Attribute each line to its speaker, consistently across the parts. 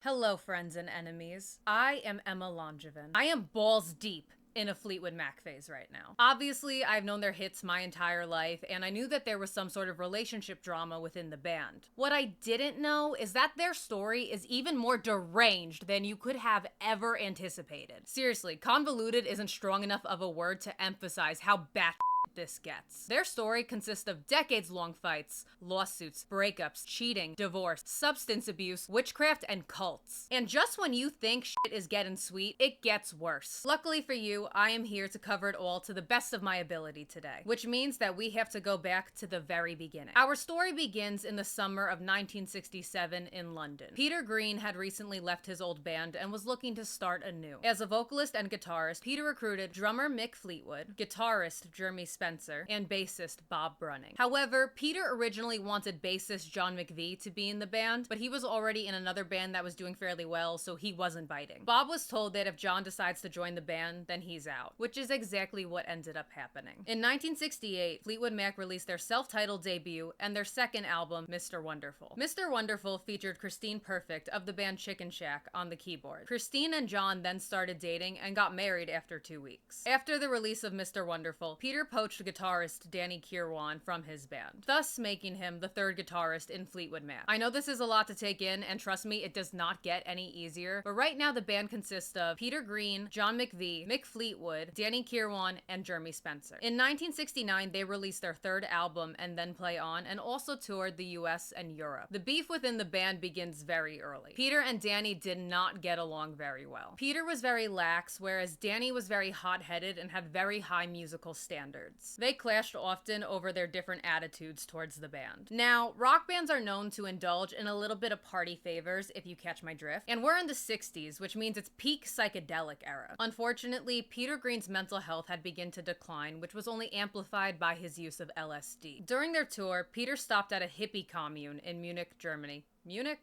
Speaker 1: Hello, friends and enemies. I am Emma Langevin. I am balls deep in a Fleetwood Mac phase right now. Obviously, I've known their hits my entire life, and I knew that there was some sort of relationship drama within the band. What I didn't know is that their story is even more deranged than you could have ever anticipated. Seriously, convoluted isn't strong enough of a word to emphasize how bad this gets. Their story consists of decades-long fights, lawsuits, breakups, cheating, divorce, substance abuse, witchcraft, and cults. And just when you think shit is getting sweet, it gets worse. Luckily for you, I am here to cover it all to the best of my ability today, which means that we have to go back to the very beginning. Our story begins in the summer of 1967 in London. Peter Green had recently left his old band and was looking to start anew. As a vocalist and guitarist, Peter recruited drummer Mick Fleetwood, guitarist Jeremy Spencer, and bassist Bob Brunning. However, Peter originally wanted bassist John McVie to be in the band, but he was already in another band that was doing fairly well, so he wasn't biting. Bob was told that if John decides to join the band, then he's out, which is exactly what ended up happening. In 1968, Fleetwood Mac released their self-titled debut and their second album, Mr. Wonderful. Mr. Wonderful featured Christine Perfect of the band Chicken Shack on the keyboard. Christine and John then started dating and got married after 2 weeks. After the release of Mr. Wonderful, Peter poached guitarist Danny Kirwan from his band, thus making him the third guitarist in Fleetwood Mac. I know this is a lot to take in, and trust me, it does not get any easier, but right now the band consists of Peter Green, John McVie, Mick Fleetwood, Danny Kirwan, and Jeremy Spencer. In 1969, they released their third album, And Then Play On, and also toured the US and Europe. The beef within the band begins very early. Peter and Danny did not get along very well. Peter was very lax, whereas Danny was very hot-headed and had very high musical standards. They clashed often over their different attitudes towards the band. Now, rock bands are known to indulge in a little bit of party favors, if you catch my drift, and we're in the 60s, which means it's peak psychedelic era. Unfortunately, Peter Green's mental health had begun to decline, which was only amplified by his use of LSD. During their tour, Peter stopped at a hippie commune in Munich, Germany. Munich?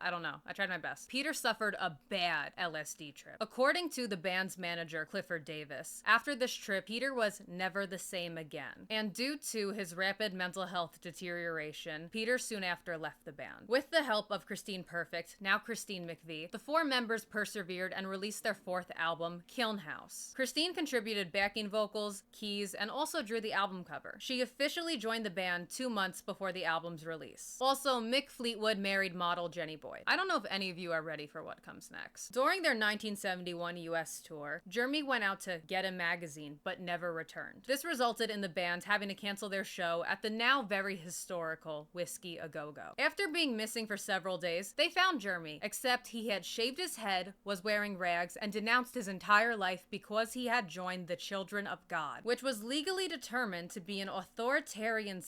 Speaker 1: I don't know. I tried my best. Peter suffered a bad LSD trip. According to the band's manager, Clifford Davis, after this trip, Peter was never the same again. And due to his rapid mental health deterioration, Peter soon after left the band. With the help of Christine Perfect, now Christine McVie, the four members persevered and released their fourth album, Kiln House. Christine contributed backing vocals, keys, and also drew the album cover. She officially joined the band 2 months before the album's release. Also, Mick Fleetwood married model Jenny Boyd. I don't know if any of you are ready for what comes next. During their 1971 US tour, Jeremy went out to Get a Magazine, but never returned. This resulted in the band having to cancel their show at the now very historical Whiskey A Go-Go. After being missing for several days, they found Jeremy, except he had shaved his head, was wearing rags, and denounced his entire life because he had joined the Children of God, which was legally determined to be an authoritarian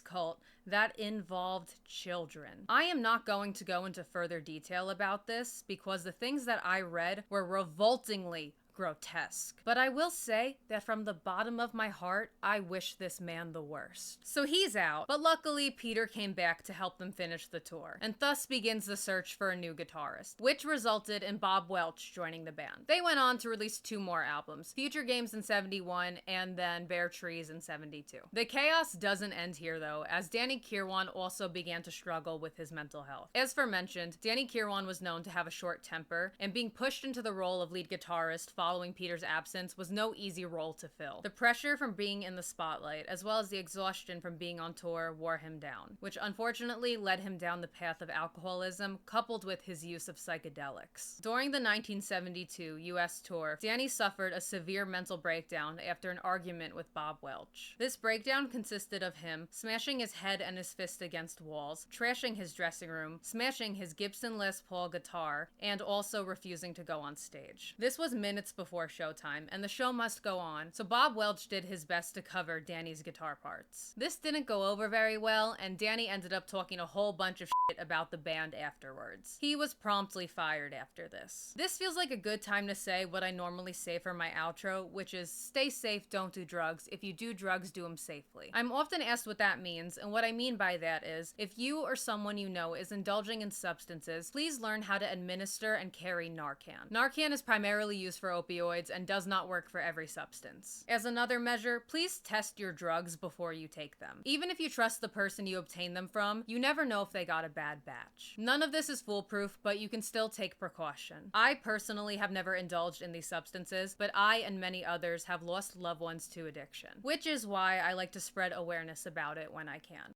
Speaker 1: cult that involved children. I am not going to go into further detail about this because the things that I read were revoltingly grotesque. But I will say that from the bottom of my heart, I wish this man the worst. So he's out, but luckily Peter came back to help them finish the tour, and thus begins the search for a new guitarist, which resulted in Bob Welch joining the band. They went on to release 2 more albums, Future Games in 71 and then Bare Trees in 72. The chaos doesn't end here though, as Danny Kirwan also began to struggle with his mental health. As mentioned, Danny Kirwan was known to have a short temper, and being pushed into the role of lead guitarist following Peter's absence was no easy role to fill. The pressure from being in the spotlight, as well as the exhaustion from being on tour, wore him down, which unfortunately led him down the path of alcoholism, coupled with his use of psychedelics. During the 1972 US tour, Danny suffered a severe mental breakdown after an argument with Bob Welch. This breakdown consisted of him smashing his head and his fist against walls, trashing his dressing room, smashing his Gibson Les Paul guitar, and also refusing to go on stage. This was minutes before showtime, and the show must go on, so Bob Welch did his best to cover Danny's guitar parts. This didn't go over very well, and Danny ended up talking a whole bunch of shit about the band afterwards. He was promptly fired after this. This feels like a good time to say what I normally say for my outro, which is stay safe, don't do drugs. If you do drugs, do them safely. I'm often asked what that means, and what I mean by that is, if you or someone you know is indulging in substances, please learn how to administer and carry Narcan. Narcan is primarily used for opioids and does not work for every substance. As another measure, please test your drugs before you take them. Even if you trust the person you obtain them from, you never know if they got a bad batch. None of this is foolproof, but you can still take precaution. I personally have never indulged in these substances, but I and many others have lost loved ones to addiction, which is why I like to spread awareness about it when I can.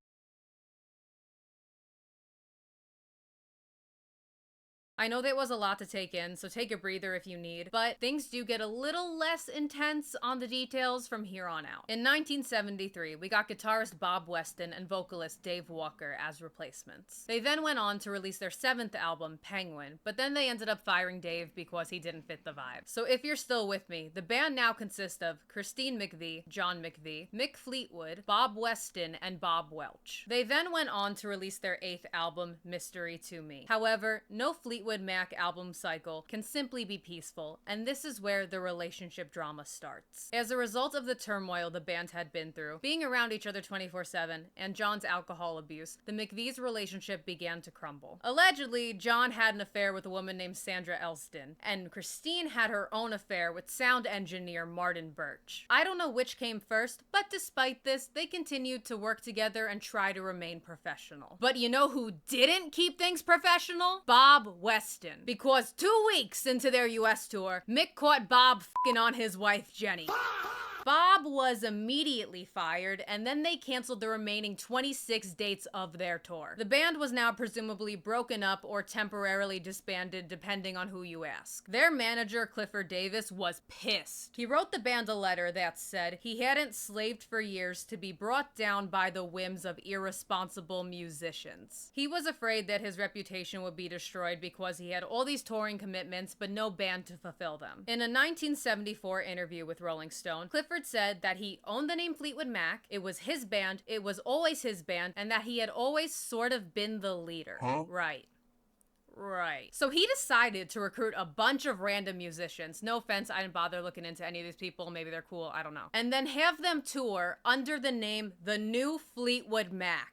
Speaker 1: I know that was a lot to take in, so take a breather if you need, but things do get a little less intense on the details from here on out. In 1973, we got guitarist Bob Weston and vocalist Dave Walker as replacements. They then went on to release their 7th album, Penguin, but then they ended up firing Dave because he didn't fit the vibe. So if you're still with me, the band now consists of Christine McVie, John McVie, Mick Fleetwood, Bob Weston, and Bob Welch. They then went on to release their 8th album, Mystery to Me. However, no Fleetwood Mac album cycle can simply be peaceful, and this is where the relationship drama starts. As a result of the turmoil the band had been through, being around each other 24/7, and John's alcohol abuse, the McVie's relationship began to crumble. Allegedly, John had an affair with a woman named Sandra Elston, and Christine had her own affair with sound engineer Martin Birch. I don't know which came first, but despite this, they continued to work together and try to remain professional. But you know who didn't keep things professional? Bob Weston. Because 2 weeks into their US tour, Mick caught Bob f***ing on his wife, Jenny. Bob was immediately fired, and then they canceled the remaining 26 dates of their tour. The band was now presumably broken up or temporarily disbanded, depending on who you ask. Their manager, Clifford Davis, was pissed. He wrote the band a letter that said he hadn't slaved for years to be brought down by the whims of irresponsible musicians. He was afraid that his reputation would be destroyed because he had all these touring commitments, but no band to fulfill them. In a 1974 interview with Rolling Stone, Clifford said that he owned the name Fleetwood Mac, it was his band, it was always his band, and that he had always sort of been the leader. Huh? Right. So he decided to recruit a bunch of random musicians. No offense, I didn't bother looking into any of these people. Maybe they're cool, I don't know. And then have them tour under the name The New Fleetwood Mac.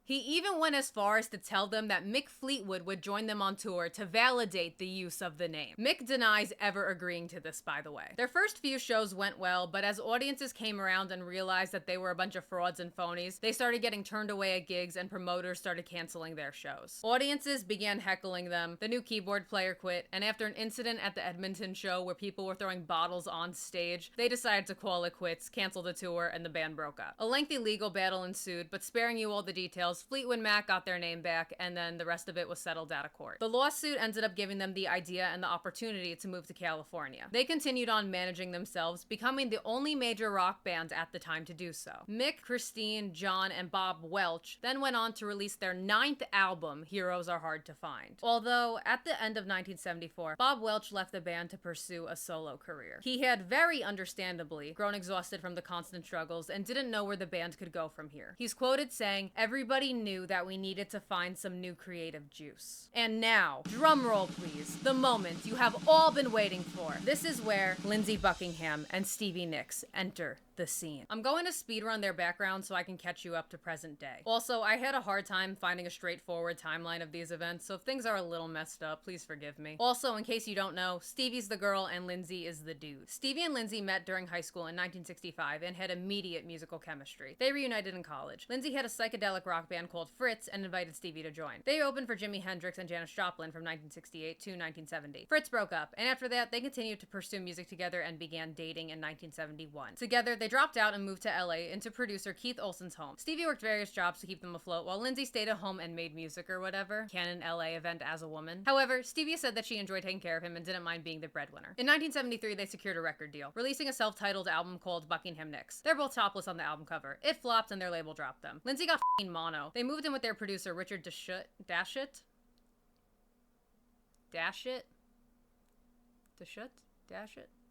Speaker 1: He even went as far as to tell them that Mick Fleetwood would join them on tour to validate the use of the name. Mick denies ever agreeing to this, by the way. Their first few shows went well, but as audiences came around and realized that they were a bunch of frauds and phonies, they started getting turned away at gigs and promoters started canceling their shows. Audiences began heckling them, the new keyboard player quit, and after an incident at the Edmonton show where people were throwing bottles on stage, they decided to call it quits, cancel the tour, and the band broke up. A lengthy legal battle ensued, but sparing you all the details, Fleetwood Mac got their name back, and then the rest of it was settled out of court. The lawsuit ended up giving them the idea and the opportunity to move to California. They continued on managing themselves, becoming the only major rock band at the time to do so. Mick, Christine, John, and Bob Welch then went on to release their 9th album, Heroes Are Hard to Find. Although, at the end of 1974, Bob Welch left the band to pursue a solo career. He had, very understandably, grown exhausted from the constant struggles and didn't know where the band could go from here. He's quoted saying, "Everybody knew that we needed to find some new creative juice." And now, drumroll please, the moment you have all been waiting for. This is where Lindsey Buckingham and Stevie Nicks enter the scene. I'm going to speedrun their background so I can catch you up to present day. Also, I had a hard time finding a straightforward timeline of these events, so if things are a little messed up, please forgive me. Also, in case you don't know, Stevie's the girl and Lindsey is the dude. Stevie and Lindsey met during high school in 1965 and had immediate musical chemistry. They reunited in college. Lindsey had a psychedelic rock band called Fritz and invited Stevie to join. They opened for Jimi Hendrix and Janis Joplin from 1968 to 1970. Fritz broke up, and after that, they continued to pursue music together and began dating in 1971. Together, they dropped out and moved to LA into producer Keith Olsen's home. Stevie worked various jobs to keep them afloat, while Lindsey stayed at home and made music or whatever. Can an LA event as a woman. However, Stevie said that she enjoyed taking care of him and didn't mind being the breadwinner. In 1973, they secured a record deal, releasing a self-titled album called Buckingham Nicks. They're both topless on the album cover. It flopped and their label dropped them. Lindsey got f***ing mono. They moved in with their producer Richard Dashut.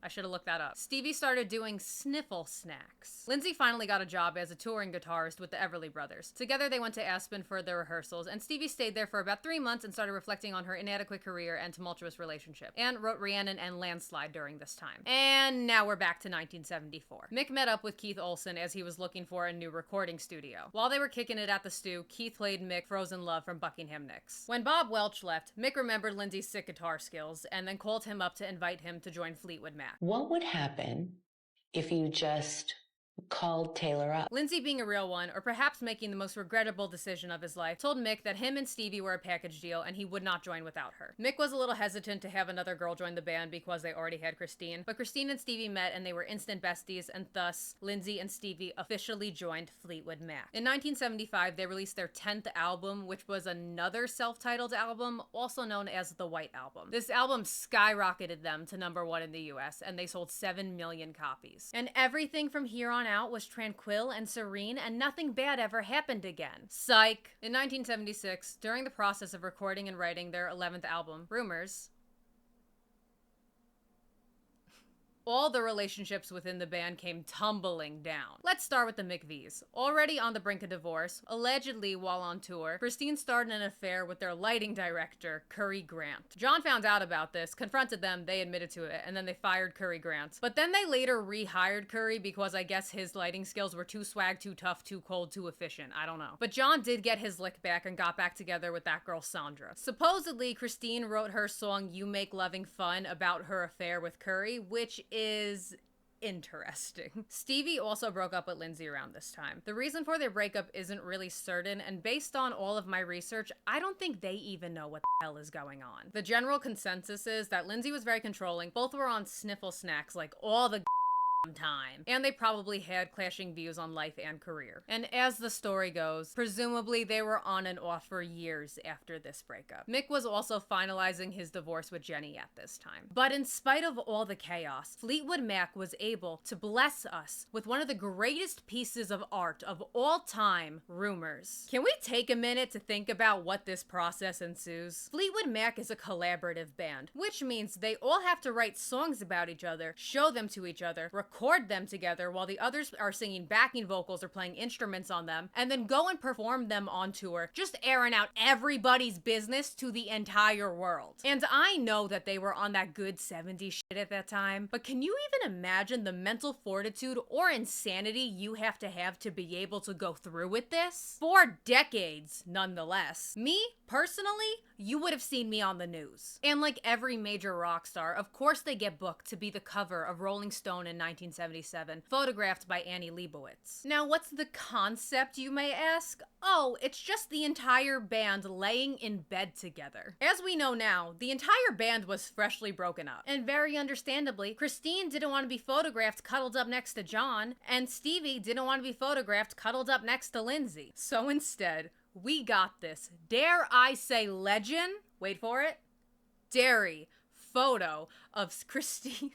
Speaker 1: I should have looked that up. Stevie started doing sniffle snacks. Lindsey finally got a job as a touring guitarist with the Everly Brothers. Together they went to Aspen for their rehearsals, and Stevie stayed there for about 3 months and started reflecting on her inadequate career and tumultuous relationship, and wrote Rhiannon and Landslide during this time. And now we're back to 1974. Mick met up with Keith Olsen as he was looking for a new recording studio. While they were kicking it at the stew, Keith played Mick Frozen Love from Buckingham Nicks. When Bob Welch left, Mick remembered Lindsey's sick guitar skills and then called him up to invite him to join Fleetwood Mac.
Speaker 2: What would happen if you just called Taylor up?
Speaker 1: Lindsey, being a real one, or perhaps making the most regrettable decision of his life, told Mick that him and Stevie were a package deal and he would not join without her. Mick was a little hesitant to have another girl join the band because they already had Christine, but Christine and Stevie met and they were instant besties, and thus Lindsey and Stevie officially joined Fleetwood Mac. In 1975, they released their 10th album, which was another self-titled album, also known as the White Album. This album skyrocketed them to #1 in the US, and they sold 7 million copies. And everything from here on out was tranquil and serene, and nothing bad ever happened again. Psych! In 1976, during the process of recording and writing their 11th album, Rumours, all the relationships within the band came tumbling down. Let's start with the McVies. Already on the brink of divorce, allegedly while on tour, Christine started an affair with their lighting director, Curry Grant. John found out about this, confronted them, they admitted to it, and then they fired Curry Grant. But then they later rehired Curry because I guess his lighting skills were too swag, too tough, too cold, too efficient. I don't know. But John did get his lick back and got back together with that girl Sandra. Supposedly, Christine wrote her song You Make Loving Fun about her affair with Curry, which is interesting. Stevie also broke up with Lindsey around this time. The reason for their breakup isn't really certain, and based on all of my research, I don't think they even know what the hell is going on. The general consensus is that Lindsey was very controlling, both were on sniffle snacks like all the time, and they probably had clashing views on life and career. And as the story goes, presumably they were on and off for years after this breakup. Mick was also finalizing his divorce with Jenny at this time. But in spite of all the chaos, Fleetwood Mac was able to bless us with one of the greatest pieces of art of all time, Rumours. Can we take a minute to think about what this process ensues? Fleetwood Mac is a collaborative band, which means they all have to write songs about each other, show them to each other, record them together while the others are singing backing vocals or playing instruments on them, and then go and perform them on tour, just airing out everybody's business to the entire world. And I know that they were on that good 70s shit at that time, but can you even imagine the mental fortitude or insanity you have to be able to go through with this? 4 decades, nonetheless. Me, personally, you would have seen me on the news. And like every major rock star, of course they get booked to be the cover of Rolling Stone in 1977, photographed by Annie Leibovitz. Now, what's the concept, you may ask? Oh, it's just the entire band laying in bed together. As we know now, the entire band was freshly broken up. And very understandably, Christine didn't want to be photographed cuddled up next to John, and Stevie didn't want to be photographed cuddled up next to Lindsey. So instead, we got this, dare I say legend, wait for it, dairy photo of Christine.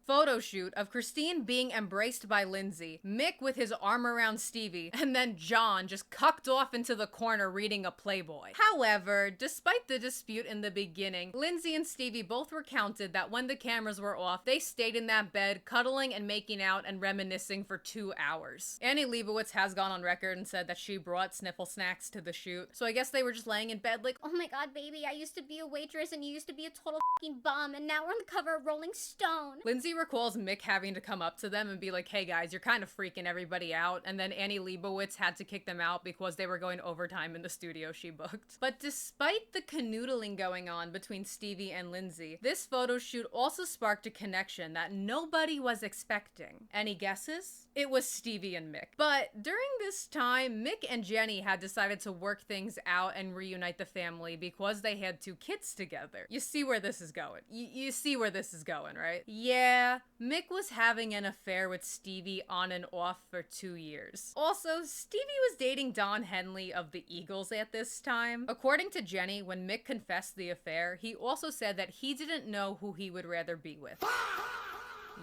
Speaker 1: Photo shoot of Christine being embraced by Lindsey, Mick with his arm around Stevie, and then John just cucked off into the corner reading a Playboy. However, despite the dispute in the beginning, Lindsey and Stevie both recounted that when the cameras were off, they stayed in that bed, cuddling and making out and reminiscing for 2 hours. Annie Leibovitz has gone on record and said that she brought sniffle snacks to the shoot, so I guess they were just laying in bed like,
Speaker 3: oh my god, baby, I used to be a waitress and you used to be a total fucking bum, and now we're on the cover of Rolling Stone.
Speaker 1: Lindsey recalls Mick having to come up to them and be like, hey guys, you're kind of freaking everybody out, and then Annie Leibovitz had to kick them out because they were going overtime in the studio she booked. But despite the canoodling going on between Stevie and Lindsey, this photo shoot also sparked a connection that nobody was expecting. Any guesses? It was Stevie and Mick. But during this time, Mick and Jenny had decided to work things out and reunite the family because they had 2 kids together. You see where this is going. You see where this is going, right? Yeah, Mick was having an affair with Stevie on and off for 2 years. Also, Stevie was dating Don Henley of the Eagles at this time. According to Jenny, when Mick confessed the affair, he also said that he didn't know who he would rather be with.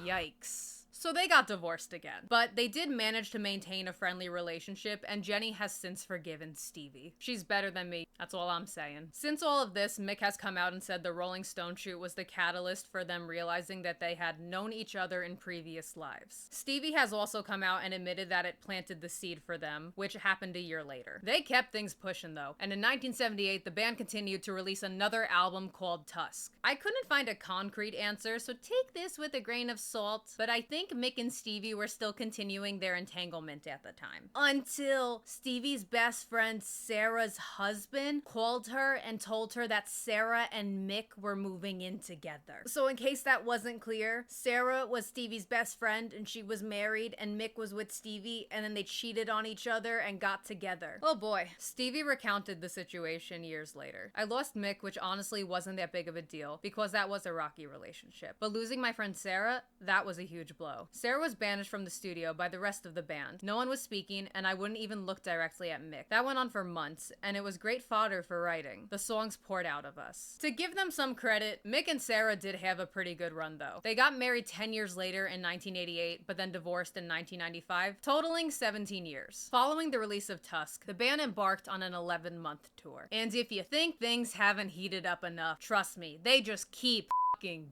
Speaker 1: Yikes. So they got divorced again. But they did manage to maintain a friendly relationship, and Jenny has since forgiven Stevie. She's better than me, that's all I'm saying. Since all of this, Mick has come out and said the Rolling Stone shoot was the catalyst for them realizing that they had known each other in previous lives. Stevie has also come out and admitted that it planted the seed for them, which happened a year later. They kept things pushing though, and in 1978, the band continued to release another album called Tusk. I couldn't find a concrete answer, so take this with a grain of salt, but I think Mick and Stevie were still continuing their entanglement at the time. Until Stevie's best friend Sarah's husband called her and told her that Sarah and Mick were moving in together. So in case that wasn't clear, Sarah was Stevie's best friend and she was married, and Mick was with Stevie, and then they cheated on each other and got together. Oh boy. Stevie recounted the situation years later. I lost Mick, which honestly wasn't that big of a deal because that was a rocky relationship. But losing my friend Sarah, that was a huge blow. Sarah was banished from the studio by the rest of the band. No one was speaking, and I wouldn't even look directly at Mick. That went on for months, and it was great fodder for writing. The songs poured out of us. To give them some credit, Mick and Sarah did have a pretty good run though. They got married 10 years later in 1988, but then divorced in 1995, totaling 17 years. Following the release of Tusk, the band embarked on an 11-month tour. And if you think things haven't heated up enough, trust me, they just keep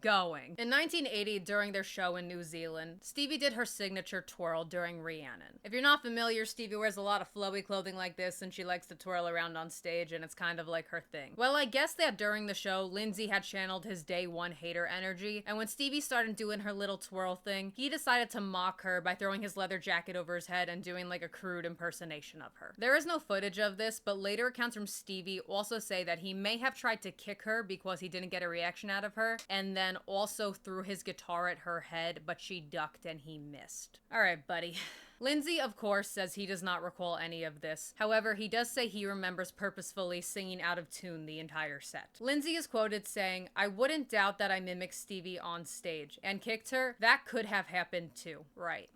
Speaker 1: going. In 1980, during their show in New Zealand, Stevie did her signature twirl during Rhiannon. If you're not familiar, Stevie wears a lot of flowy clothing like this, and she likes to twirl around on stage, and it's kind of like her thing. Well, I guess that during the show, Lindsey had channeled his day one hater energy, and when Stevie started doing her little twirl thing, he decided to mock her by throwing his leather jacket over his head and doing like a crude impersonation of her. There is no footage of this, but later accounts from Stevie also say that he may have tried to kick her because he didn't get a reaction out of her, and then also threw his guitar at her head, but she ducked and he missed. Alright, buddy. Lindsey, of course, says he does not recall any of this. However, he does say he remembers purposefully singing out of tune the entire set. Lindsey is quoted saying, "I wouldn't doubt that I mimicked Stevie on stage and kicked her. That could have happened too." Right.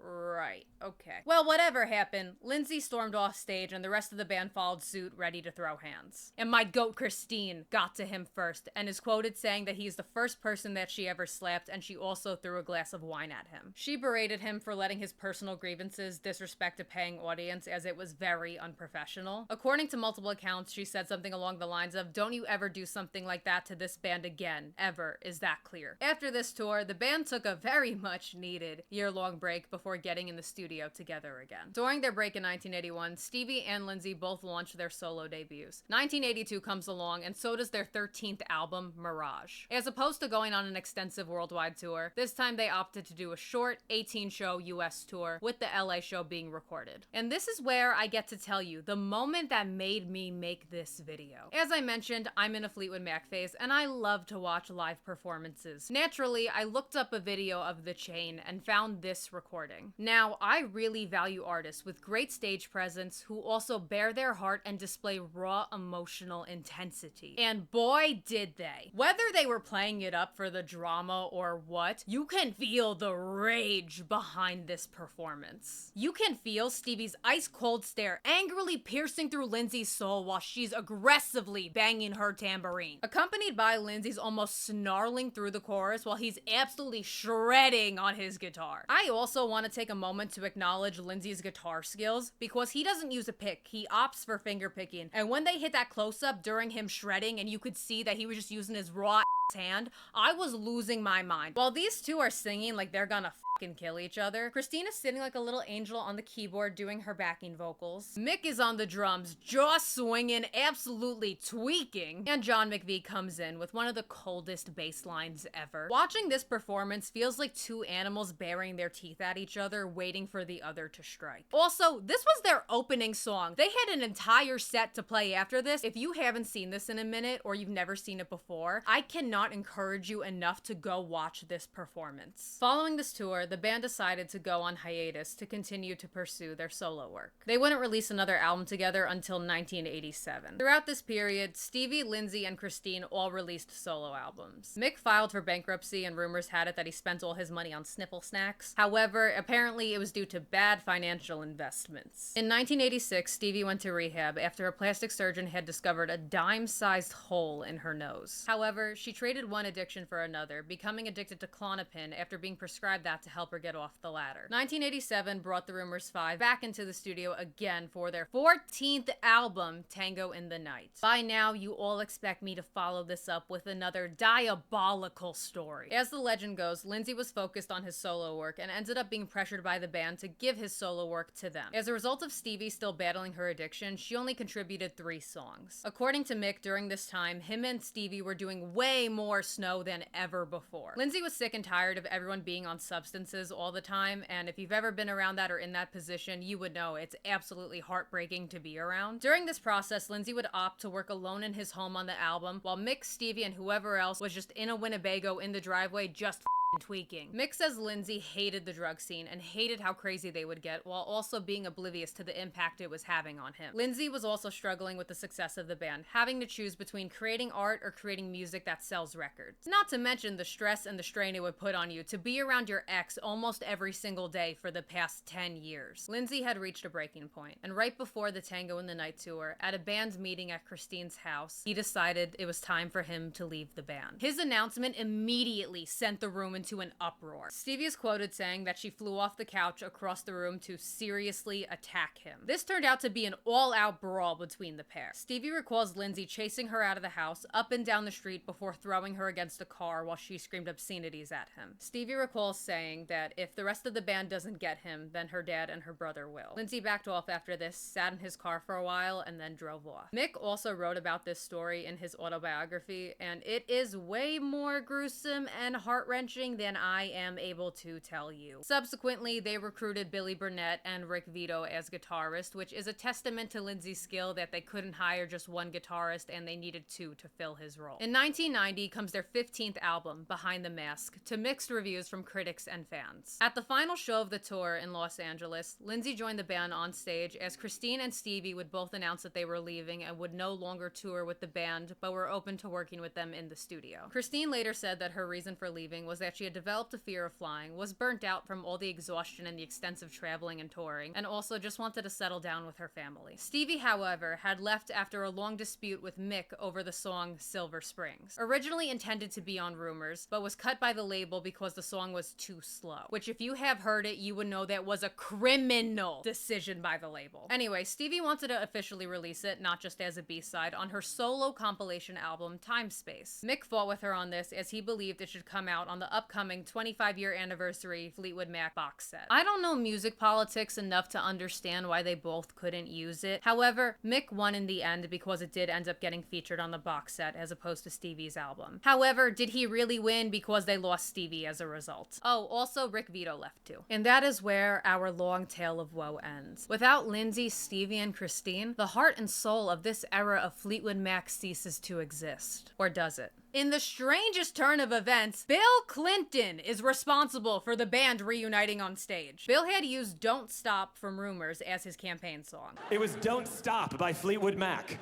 Speaker 1: Right, okay. Well, whatever happened, Lindsey stormed off stage and the rest of the band followed suit, ready to throw hands. And my goat Christine got to him first and is quoted saying that he's the first person that she ever slapped, and she also threw a glass of wine at him. She berated him for letting his personal grievances disrespect a paying audience, as it was very unprofessional. According to multiple accounts, she said something along the lines of, "Don't you ever do something like that to this band again, ever. Is that clear?" After this tour, the band took a very much needed year-long break before getting in the studio together again. During their break in 1981, Stevie and Lindsey both launched their solo debuts. 1982 comes along, and so does their 13th album, Mirage. As opposed to going on an extensive worldwide tour, this time they opted to do a short 18-show US tour, with the LA show being recorded. And this is where I get to tell you the moment that made me make this video. As I mentioned, I'm in a Fleetwood Mac phase, and I love to watch live performances. Naturally, I looked up a video of The Chain and found this recording. Now, I really value artists with great stage presence who also bare their heart and display raw emotional intensity. And boy, did they. Whether they were playing it up for the drama or what, you can feel the rage behind this performance. You can feel Stevie's ice-cold stare angrily piercing through Lindsey's soul while she's aggressively banging her tambourine, accompanied by Lindsey's almost snarling through the chorus while he's absolutely shredding on his guitar. I also want to take a moment to acknowledge Lindsey's guitar skills, because he doesn't use a pick, he opts for finger picking, and when they hit that close-up during him shredding and you could see that he was just using his raw hand, I was losing my mind. While these two are singing like they're gonna fucking kill each other, Christine is sitting like a little angel on the keyboard doing her backing vocals. Mick is on the drums, jaw swinging, absolutely tweaking, and John McVie comes in with one of the coldest bass lines ever. Watching this performance feels like two animals baring their teeth at each other, waiting for the other to strike. Also, this was their opening song. They had an entire set to play after this. If you haven't seen this in a minute, or you've never seen it before, I cannot encourage you enough to go watch this performance. Following this tour, the band decided to go on hiatus to continue to pursue their solo work. They wouldn't release another album together until 1987. Throughout this period, Stevie, Lindsey, and Christine all released solo albums. Mick filed for bankruptcy, and rumors had it that he spent all his money on sniffer snacks. However, apparently it was due to bad financial investments. In 1986, Stevie went to rehab after a plastic surgeon had discovered a dime-sized hole in her nose. However, she traded one addiction for another, becoming addicted to Klonopin after being prescribed that to help her get off the ladder. 1987 brought the Rumours 5 back into the studio again for their 14th album, Tango in the Night. By now, you all expect me to follow this up with another diabolical story. As the legend goes, Lindsey was focused on his solo work and ended up being pressured by the band to give his solo work to them. As a result of Stevie still battling her addiction, she only contributed 3 songs. According to Mick, during this time, him and Stevie were doing way more snow than ever before. Lindsey was sick and tired of everyone being on substances all the time, and if you've ever been around that or in that position, you would know it's absolutely heartbreaking to be around. During this process, Lindsey would opt to work alone in his home on the album, while Mick, Stevie, and whoever else was just in a Winnebago in the driveway just tweaking. Mick says Lindsey hated the drug scene and hated how crazy they would get, while also being oblivious to the impact it was having on him. Lindsey was also struggling with the success of the band, having to choose between creating art or creating music that sells records. Not to mention the stress and the strain it would put on you to be around your ex almost every single day for the past 10 years. Lindsey had reached a breaking point, and right before the Tango in the Night tour, at a band's meeting at Christine's house, he decided it was time for him to leave the band. His announcement immediately sent the room into an uproar. Stevie is quoted saying that she flew off the couch across the room to seriously attack him. This turned out to be an all-out brawl between the pair. Stevie recalls Lindsey chasing her out of the house, up and down the street before throwing her against a car while she screamed obscenities at him. Stevie recalls saying that if the rest of the band doesn't get him, then her dad and her brother will. Lindsey backed off after this, sat in his car for a while, and then drove off. Mick also wrote about this story in his autobiography, and it is way more gruesome and heart-wrenching than I am able to tell you. Subsequently, they recruited Billy Burnett and Rick Vito as guitarists, which is a testament to Lindsey's skill that they couldn't hire just one guitarist and they needed 2 to fill his role. In 1990 comes their 15th album, Behind the Mask, to mixed reviews from critics and fans. At the final show of the tour in Los Angeles, Lindsey joined the band on stage as Christine and Stevie would both announce that they were leaving and would no longer tour with the band, but were open to working with them in the studio. Christine later said that her reason for leaving was that she had developed a fear of flying, was burnt out from all the exhaustion and the extensive traveling and touring, and also just wanted to settle down with her family. Stevie, however, had left after a long dispute with Mick over the song Silver Springs. Originally intended to be on Rumours, but was cut by the label because the song was too slow, which if you have heard it, you would know that was a criminal decision by the label. Anyway, Stevie wanted to officially release it, not just as a B-side, on her solo compilation album, Time Space. Mick fought with her on this as he believed it should come out on the upcoming 25-year anniversary Fleetwood Mac box set. I don't know music politics enough to understand why they both couldn't use it. However, Mick won in the end because it did end up getting featured on the box set as opposed to Stevie's album. However, did he really win because they lost Stevie as a result? Oh, also Rick Vito left too. And that is where our long tale of woe ends. Without Lindsey, Stevie, and Christine, the heart and soul of this era of Fleetwood Mac ceases to exist. Or does it? In the strangest turn of events, Bill Clinton is responsible for the band reuniting on stage. Bill had used Don't Stop from Rumours as his campaign song.
Speaker 4: It was Don't Stop by Fleetwood Mac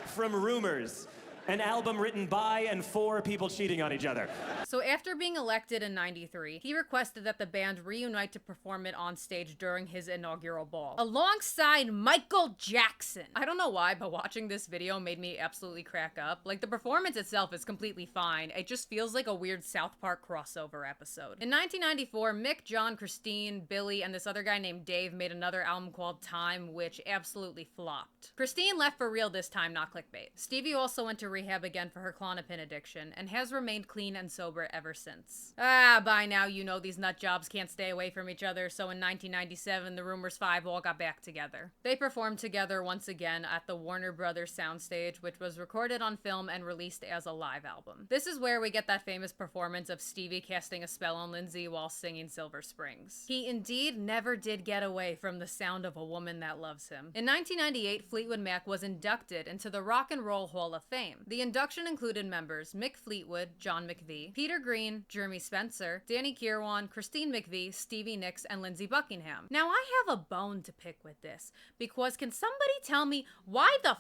Speaker 4: from Rumours. An album written by and for people cheating on each other.
Speaker 1: So after being elected in '93, he requested that the band reunite to perform it on stage during his inaugural ball, alongside Michael Jackson. I don't know why, but watching this video made me absolutely crack up. Like, the performance itself is completely fine. It just feels like a weird South Park crossover episode. In 1994, Mick, John, Christine, Billy, and this other guy named Dave made another album called Time, which absolutely flopped. Christine left for real this time, not clickbait. Stevie also went to rehab again for her Klonopin addiction and has remained clean and sober ever since. By now you know these nut jobs can't stay away from each other, so in 1997 the Rumours 5 all got back together. They performed together once again at the Warner Brothers soundstage, which was recorded on film and released as a live album. This is where we get that famous performance of Stevie casting a spell on Lindsey while singing Silver Springs. He indeed never did get away from the sound of a woman that loves him. In 1998, Fleetwood Mac was inducted into the Rock and Roll Hall of Fame. The induction included members Mick Fleetwood, John McVie, Peter Green, Jeremy Spencer, Danny Kirwan, Christine McVie, Stevie Nicks, and Lindsey Buckingham. Now I have a bone to pick with this, because can somebody tell me why the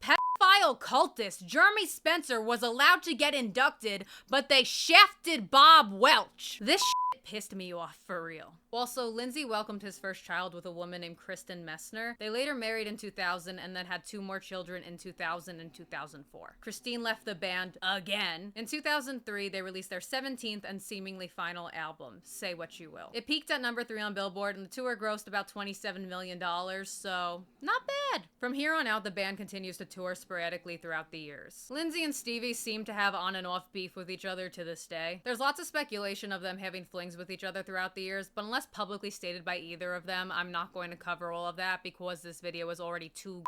Speaker 1: pedophile cultist Jeremy Spencer was allowed to get inducted, but they shafted Bob Welch? This shit pissed me off for real. Also, Lindsey welcomed his first child with a woman named Kristen Messner. They later married in 2000 and then had 2 more children in 2000 and 2004. Christine left the band again. In 2003, they released their 17th and seemingly final album, Say What You Will. It peaked at number 3 on Billboard, and the tour grossed about $27 million, so not bad. From here on out, the band continues to tour sporadically throughout the years. Lindsey and Stevie seem to have on and off beef with each other to this day. There's lots of speculation of them having flings with each other throughout the years, but unless publicly stated by either of them, I'm not going to cover all of that because this video is already too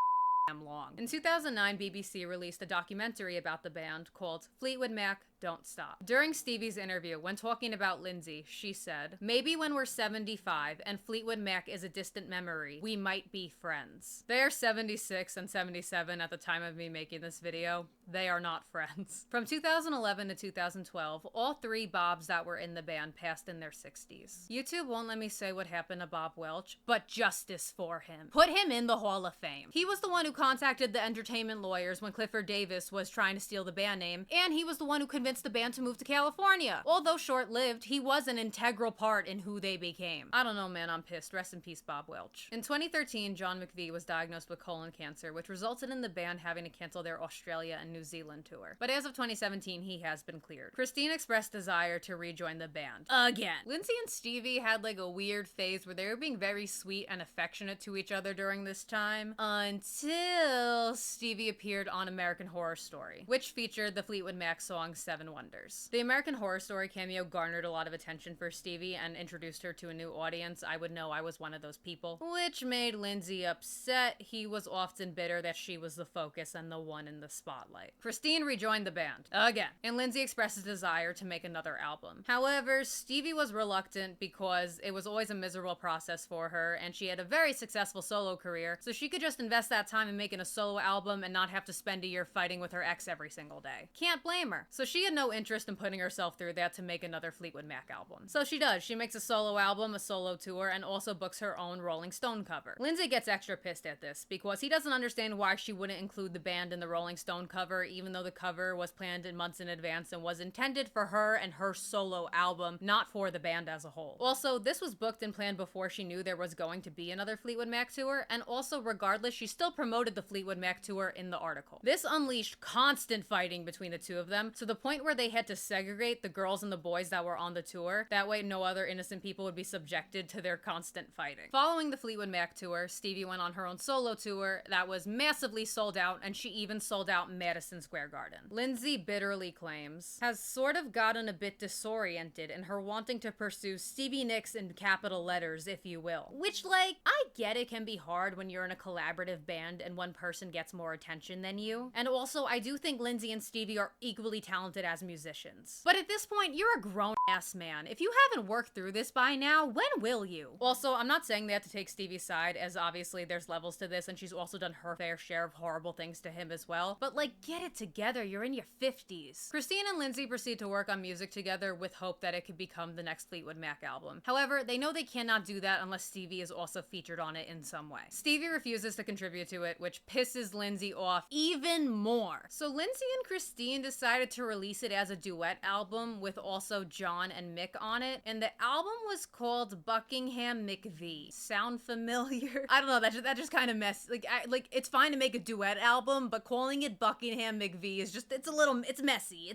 Speaker 1: long. In 2009, BBC released a documentary about the band called Fleetwood Mac, Don't Stop. During Stevie's interview, when talking about Lindsey, she said, "Maybe when we're 75 and Fleetwood Mac is a distant memory, we might be friends." They are 76 and 77 at the time of me making this video. They are not friends. From 2011 to 2012, all 3 Bobs that were in the band passed in their 60s. YouTube won't let me say what happened to Bob Welch, but justice for him. Put him in the Hall of Fame. He was the one who contacted the entertainment lawyers when Clifford Davis was trying to steal the band name, and he was the one who convinced the band to move to California. Although short-lived, he was an integral part in who they became. I don't know, man, I'm pissed. Rest in peace, Bob Welch. In 2013, John McVie was diagnosed with colon cancer, which resulted in the band having to cancel their Australia and New Zealand tour. But as of 2017, he has been cleared. Christine expressed desire to rejoin the band again. Lindsey and Stevie had like a weird phase where they were being very sweet and affectionate to each other during this time, until Stevie appeared on American Horror Story, which featured the Fleetwood Mac song 7 Wonders. The American Horror Story cameo garnered a lot of attention for Stevie and introduced her to a new audience. I would know I was one of those people, which made Lindsey upset. He was often bitter that she was the focus and the one in the spotlight. Christine rejoined the band again, and Lindsey expressed his desire to make another album. However, Stevie was reluctant because it was always a miserable process for her, and she had a very successful solo career, so she could just invest that time in making a solo album and not have to spend a year fighting with her ex every single day. Can't blame her. So she had no interest in putting herself through that to make another Fleetwood Mac album. So she does. She makes a solo album, a solo tour, and also books her own Rolling Stone cover. Lindsey gets extra pissed at this because he doesn't understand why she wouldn't include the band in the Rolling Stone cover, even though the cover was planned in months in advance and was intended for her and her solo album, not for the band as a whole. Also, this was booked and planned before she knew there was going to be another Fleetwood Mac tour, and also regardless, she still promoted the Fleetwood Mac tour in the article. This unleashed constant fighting between the two of them, to the point where they had to segregate the girls and the boys that were on the tour. That way no other innocent people would be subjected to their constant fighting. Following the Fleetwood Mac tour, Stevie went on her own solo tour that was massively sold out, and she even sold out Madison Square Garden. Lindsey bitterly claims, has sort of gotten a bit disoriented in her wanting to pursue Stevie Nicks in capital letters, if you will. Which, like, I get it can be hard when you're in a collaborative band and one person gets more attention than you. And also, I do think Lindsey and Stevie are equally talented as musicians. But at this point, you're a grown-ass man. If you haven't worked through this by now, when will you? Also, I'm not saying they have to take Stevie's side, as obviously there's levels to this, and she's also done her fair share of horrible things to him as well. But, like, get it together. You're in your 50s. Christine and Lindsey proceed to work on music together with hope that it could become the next Fleetwood Mac album. However, they know they cannot do that unless Stevie is also featured on it in some way. Stevie refuses to contribute to it, which pisses Lindsey off even more. So Lindsey and Christine decided to release it as a duet album with also John and Mick on it, and the album was called Buckingham McVie. Sound familiar? I don't know, that just kind of messy. Like, it's fine to make a duet album, but calling it Buckingham McVie is just, it's messy.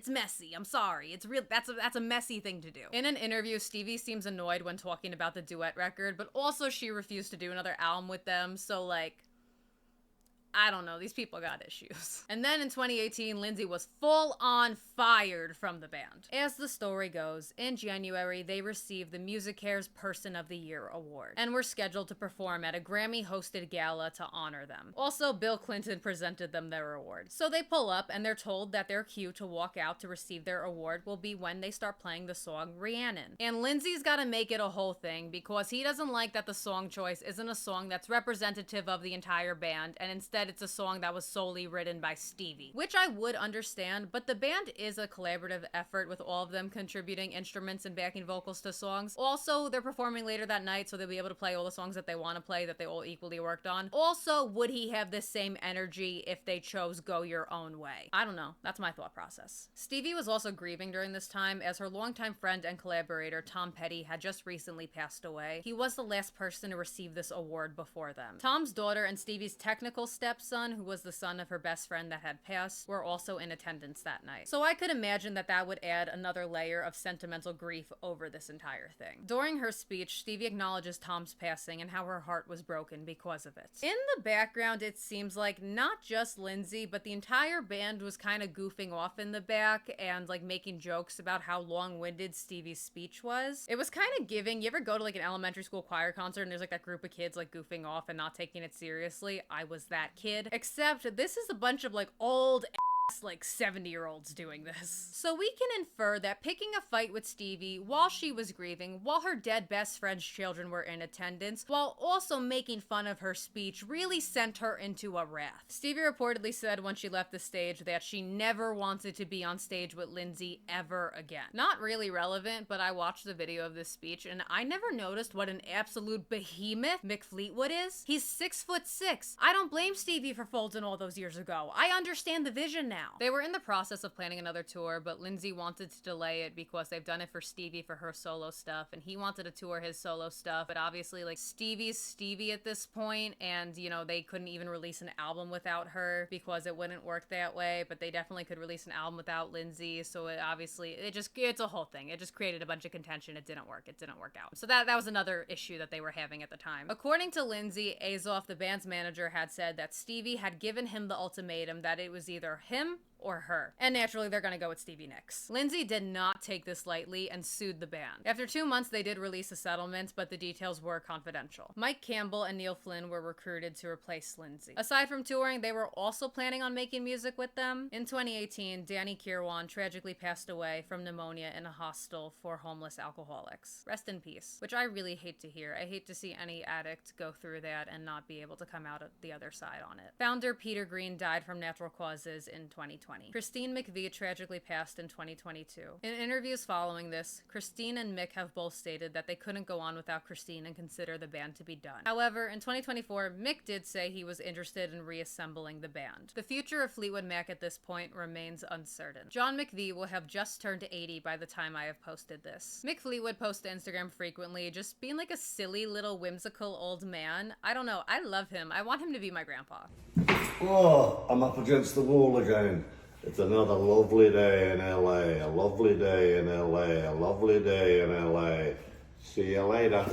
Speaker 1: I'm sorry. That's a messy thing to do. In an interview, Stevie seems annoyed when talking about the duet record, but also she refused to do another album with them, so like, I don't know, these people got issues. And then in 2018, Lindsey was full on fired from the band. As the story goes, in January, they received the MusiCares Person of the Year award and were scheduled to perform at a Grammy-hosted gala to honor them. Also, Bill Clinton presented them their award. So they pull up and they're told that their cue to walk out to receive their award will be when they start playing the song Rhiannon. And Lindsey's gotta make it a whole thing because he doesn't like that the song choice isn't a song that's representative of the entire band, and instead that it's a song that was solely written by Stevie, which I would understand, but the band is a collaborative effort with all of them contributing instruments and backing vocals to songs. Also, they're performing later that night, so they'll be able to play all the songs that they want to play that they all equally worked on. Also, would he have the same energy if they chose Go Your Own Way? I don't know. That's my thought process. Stevie was also grieving during this time as her longtime friend and collaborator Tom Petty had just recently passed away. He was the last person to receive this award before them. Tom's daughter and Stevie's technical stepson, who was the son of her best friend that had passed, were also in attendance that night. So I could imagine that that would add another layer of sentimental grief over this entire thing. During her speech, Stevie acknowledges Tom's passing and how her heart was broken because of it. In the background, it seems like not just Lindsey, but the entire band was kind of goofing off in the back and like making jokes about how long-winded Stevie's speech was. It was kind of giving, you ever go to like an elementary school choir concert and there's like that group of kids like goofing off and not taking it seriously? I was that kid. Except this is a bunch of like old like 70-year-olds doing this. So we can infer that picking a fight with Stevie while she was grieving, while her dead best friend's children were in attendance, while also making fun of her speech really sent her into a wrath. Stevie reportedly said when she left the stage that she never wanted to be on stage with Lindsey ever again. Not really relevant, but I watched the video of this speech and I never noticed what an absolute behemoth Mick Fleetwood is. He's 6'6". I don't blame Stevie for folding all those years ago. I understand the vision now. They were in the process of planning another tour, but Lindsey wanted to delay it because they've done it for Stevie for her solo stuff, and he wanted to tour his solo stuff, but obviously, like, Stevie's Stevie at this point, and, you know, they couldn't even release an album without her because it wouldn't work that way, but they definitely could release an album without Lindsey, so it obviously, it's a whole thing. It just created a bunch of contention. It didn't work out. So that was another issue that they were having at the time. According to Lindsey, Azoff, the band's manager, had said that Stevie had given him the ultimatum that it was either him or her. And naturally, they're gonna go with Stevie Nicks. Lindsey did not take this lightly and sued the band. After 2 months, they did release a settlement, but the details were confidential. Mike Campbell and Neil Flynn were recruited to replace Lindsey. Aside from touring, they were also planning on making music with them. In 2018, Danny Kirwan tragically passed away from pneumonia in a hostel for homeless alcoholics. Rest in peace, which I really hate to hear. I hate to see any addict go through that and not be able to come out the other side on it. Founder Peter Green died from natural causes in 2020. Christine McVie tragically passed in 2022. In interviews following this, Christine and Mick have both stated that they couldn't go on without Christine and consider the band to be done. However, in 2024, Mick did say he was interested in reassembling the band. The future of Fleetwood Mac at this point remains uncertain. John McVie will have just turned 80 by the time I have posted this. Mick Fleetwood posts to Instagram frequently, just being like a silly little whimsical old man. I don't know, I love him. I want him to be my grandpa.
Speaker 5: Oh, I'm up against the wall again. It's another lovely day in LA, a lovely day in LA, a lovely day in LA. See you later.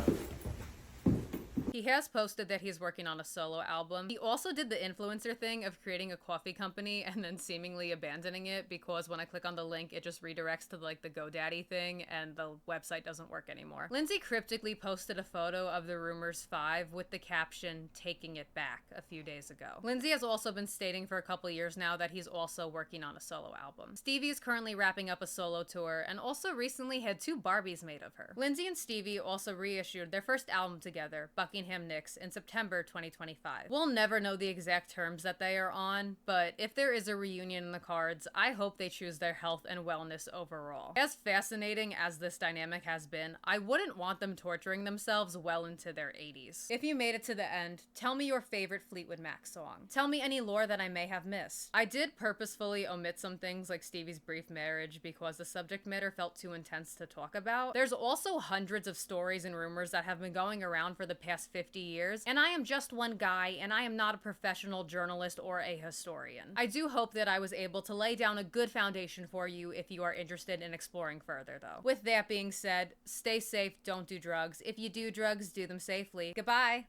Speaker 1: He has posted that he's working on a solo album. He also did the influencer thing of creating a coffee company and then seemingly abandoning it because when I click on the link, it just redirects to like the GoDaddy thing and the website doesn't work anymore. Lindsey cryptically posted a photo of the Rumours 5 with the caption, "Taking It Back," a few days ago. Lindsey has also been stating for a couple years now that he's also working on a solo album. Stevie is currently wrapping up a solo tour and also recently had 2 Barbies made of her. Lindsey and Stevie also reissued their first album together, Buckingham Nicks, in September 2025. We'll never know the exact terms that they are on, but if there is a reunion in the cards, I hope they choose their health and wellness overall. As fascinating as this dynamic has been, I wouldn't want them torturing themselves well into their 80s. If you made it to the end, tell me your favorite Fleetwood Mac song. Tell me any lore that I may have missed. I did purposefully omit some things like Stevie's brief marriage because the subject matter felt too intense to talk about. There's also hundreds of stories and rumors that have been going around for the past 50 years, and I am just one guy, and I am not a professional journalist or a historian. I do hope that I was able to lay down a good foundation for you if you are interested in exploring further, though. With that being said, stay safe, don't do drugs. If you do drugs, do them safely. Goodbye!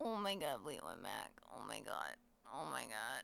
Speaker 3: Oh my god, Fleetwood Mac. Oh my god. Oh my god.